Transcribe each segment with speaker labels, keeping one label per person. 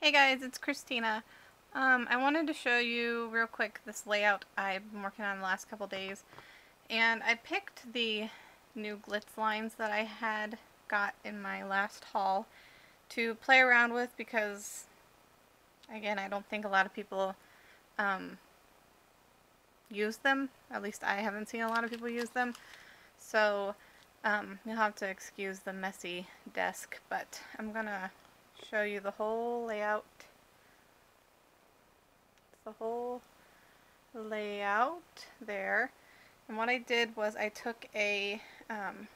Speaker 1: Hey guys, it's Christina. I wanted to show you real quick this layout I've been working on the last couple days, and I picked the new glitz lines that I had got in my last haul to play around with because, again, I don't think a lot of people use them. At least I haven't seen a lot of people use them. So you'll have to excuse the messy desk, but I'm gonna show you the whole layout. The whole layout there. And what I did was I took a 12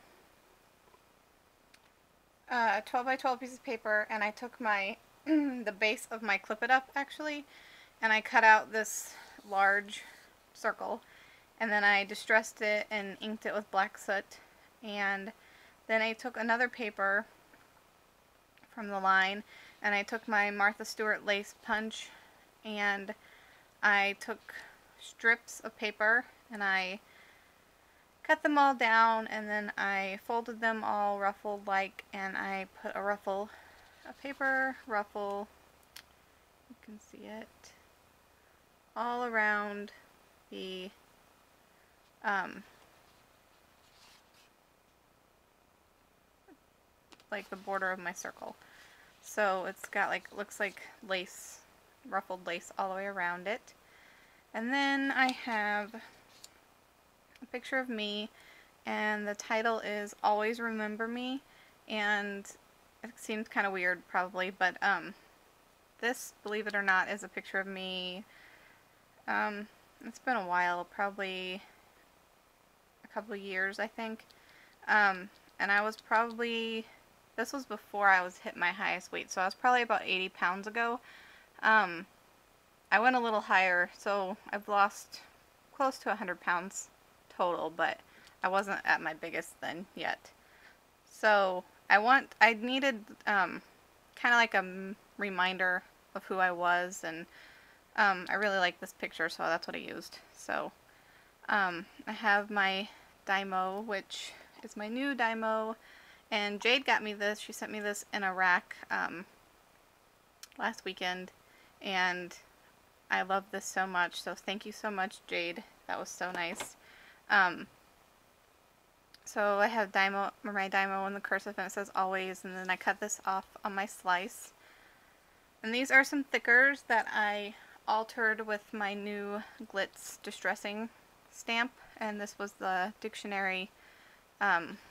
Speaker 1: by 12 piece of paper, and I took my the base of my Clip It Up actually, and I cut out this large circle, and then I distressed it and inked it with black soot, and then I took another paper from the line, and I took my Martha Stewart lace punch, and I took strips of paper and I cut them all down, and then I folded them all ruffled like, and I put a paper ruffle, you can see it, all around the like the border of my circle. So it's got like, looks like lace, ruffled lace all the way around it. And then I have a picture of me, and the title is Always Remember Me, and it seems kind of weird probably, but this, believe it or not, is a picture of me. It's been a while, probably a couple of years I think, and I was probably, this was before I was hit my highest weight, so I was probably about 80 pounds ago. I went a little higher, so I've lost close to 100 pounds total, but I wasn't at my biggest then yet. So I needed kind of like a reminder of who I was, and I really like this picture, so that's what I used. So I have my Dymo, which is my new Dymo, and Jade got me this. She sent me this in a rack last weekend, and I love this so much, so thank you so much, Jade. That was so nice. So I have my Dymo in the cursive, and it says always, and then I cut this off on my slice. And these are some thickers that I altered with my new Glitz distressing stamp, and this was the dictionary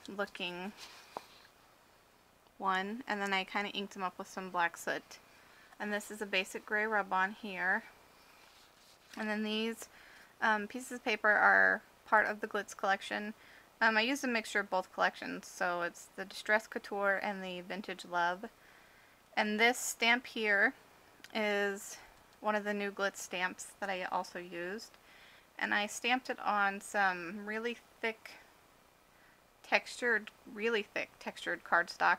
Speaker 1: looking one, and then I kind of inked them up with some black soot. And this is a basic gray rub-on here. And then these pieces of paper are part of the Glitz collection. I used a mixture of both collections, so it's the Distress Couture and the Vintage Love. And this stamp here is one of the new Glitz stamps that I also used. And I stamped it on some really thick textured cardstock.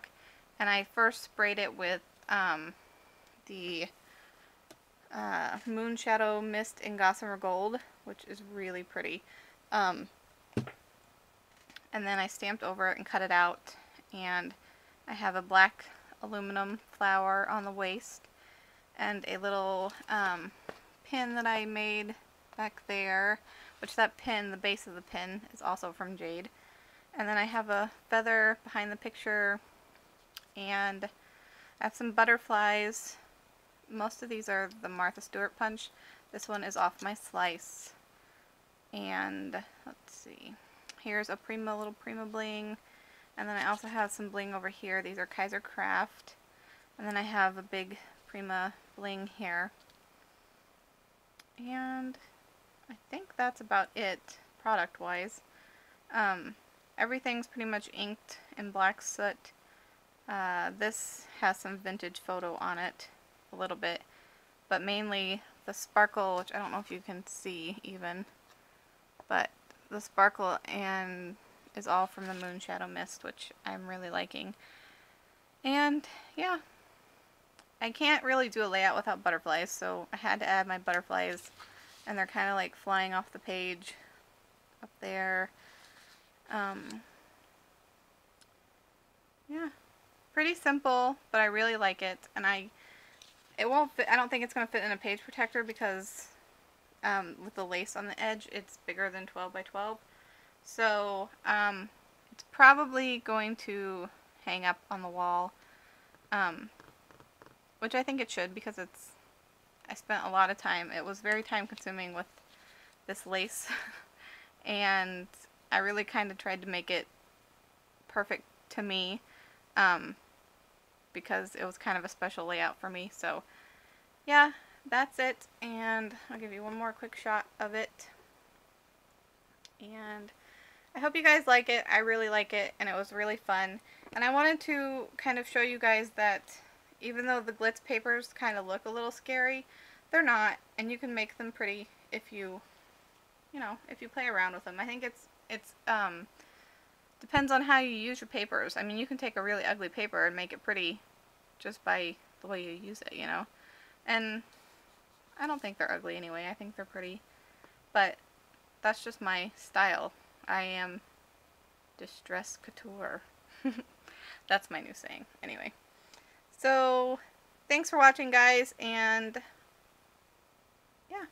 Speaker 1: And I first sprayed it with the Moonshadow Mist in Gossamer Gold, which is really pretty. And then I stamped over it and cut it out, and I have a black aluminum flower on the waist, and a little pin that I made back there, which that pin, the base of the pin, is also from Jade. And then I have a feather behind the picture, and I have some butterflies. Most of these are the Martha Stewart punch. This one is off my slice. And let's see, here's a little Prima bling, and then I also have some bling over here. These are Kaiser Craft, and then I have a big Prima bling here. And I think that's about it product wise. Everything's pretty much inked in black soot. This has some vintage photo on it a little bit, but mainly the sparkle, which I don't know if you can see even, but the sparkle and is all from the Moonshadow Mist, which I'm really liking. And yeah, I can't really do a layout without butterflies, so I had to add my butterflies, and they're kind of like flying off the page up there. Yeah, pretty simple, but I really like it, and It won't fit. I don't think it's going to fit in a page protector because with the lace on the edge, it's bigger than 12 by 12. So it's probably going to hang up on the wall, which I think it should because I spent a lot of time. It was very time consuming with this lace and I really kind of tried to make it perfect to me because it was kind of a special layout for me. So yeah, that's it, and I'll give you one more quick shot of it. And I hope you guys like it. I really like it, and it was really fun. And I wanted to kind of show you guys that even though the glitz papers kind of look a little scary, they're not, and you can make them pretty if you know, if you play around with them. I think it's depends on how you use your papers. I mean, you can take a really ugly paper and make it pretty just by the way you use it, you know. And I don't think they're ugly anyway. I think they're pretty. But that's just my style. I am distress couture. That's my new saying. Anyway. So, thanks for watching, guys. And, yeah.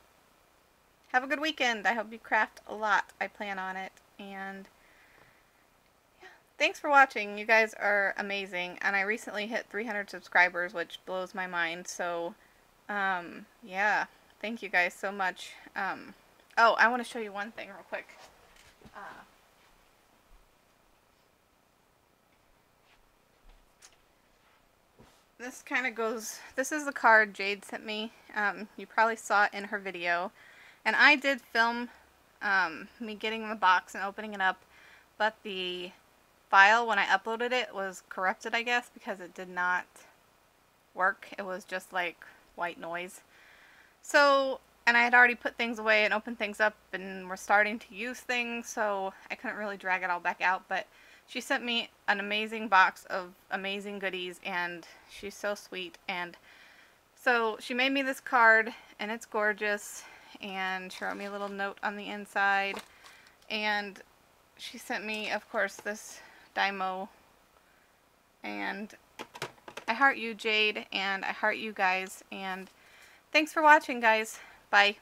Speaker 1: Have a good weekend. I hope you craft a lot. I plan on it. And, yeah. Thanks for watching. You guys are amazing. And I recently hit 300 subscribers, which blows my mind. So, yeah, thank you guys so much. Oh, I want to show you one thing real quick. This kind of goes, this is the card Jade sent me. You probably saw it in her video. And I did film me getting the box and opening it up, but the file, when I uploaded it, was corrupted, I guess, because it did not work. It was just like white noise. So, and I had already put things away and opened things up and we're starting to use things, so I couldn't really drag it all back out. But she sent me an amazing box of amazing goodies, and she's so sweet. And so she made me this card, and it's gorgeous, and she wrote me a little note on the inside. And she sent me, of course, this Dymo. And I heart you, Jade, and I heart you guys, and thanks for watching, guys. Bye.